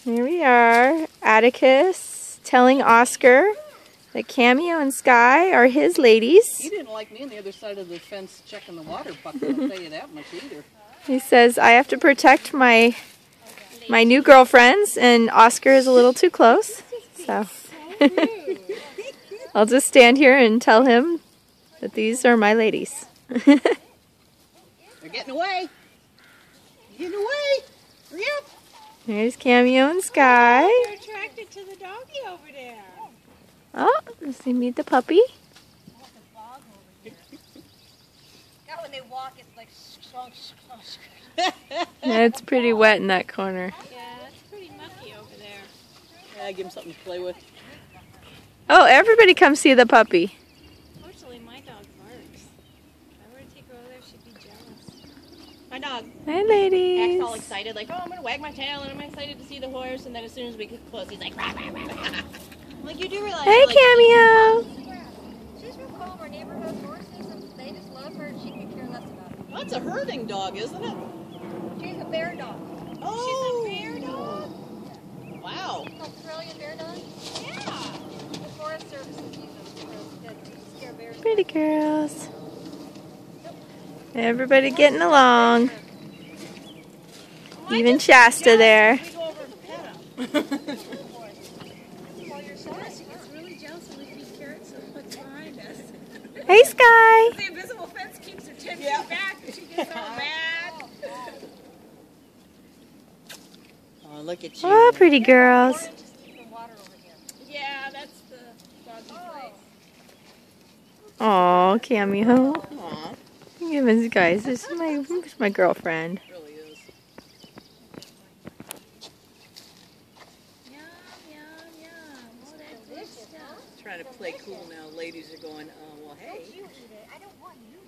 Here we are, Atticus telling Oscar that Cameo and Sky are his ladies. He didn't like me on the other side of the fence checking the water bucket, I'll tell you that much either. He says, I have to protect my new girlfriends, and Oscar is a little too close. So I'll just stand here and tell him that these are my ladies. They're getting away. Getting away. Hurry up. There's Cameo and Sky. They're attracted to the doggy over there. Oh, let's see, meet the puppy. Now when they walk, it's like slunk. Yeah, it's pretty wet in that corner. Yeah, it's pretty mucky over there. Yeah, give him something to play with. Oh, everybody come see the puppy. Fortunately, my dog barks. If I were to take her over there, she'd be jealous. My dog Hi, ladies. acts all excited, like, oh, I'm going to wag my tail and I'm excited to see the horse. And then as soon as we get close, he's like, rah, rah, rah, rah. Like, you do realize. Hey, like, Cameo. She's real calm. Our neighborhood horses, and they just love her, and she could care less about it. That's a herding dog, isn't it? She's a bear dog. Oh, She's a bear dog? wow. Australian bear dog. Yeah. The Forest Service uses them to scare bears. Pretty girls. Everybody getting along. Even Shasta there. We go over and pet him. While you're She gets really jealous when we feed carrots and look behind us. Hey, Sky. The invisible fence keeps her 10 feet back and she gets all mad. Oh, look at you. Oh, pretty girls. just keep the water over here. Yeah, that's the doggy place. Oh, Cameo. Aw, Give us guys. This is my girlfriend. it really is. Yum, yum, yum. Oh, that's good stuff. Trying to play cool now. Ladies are going, well, hey. You eat it. I don't want you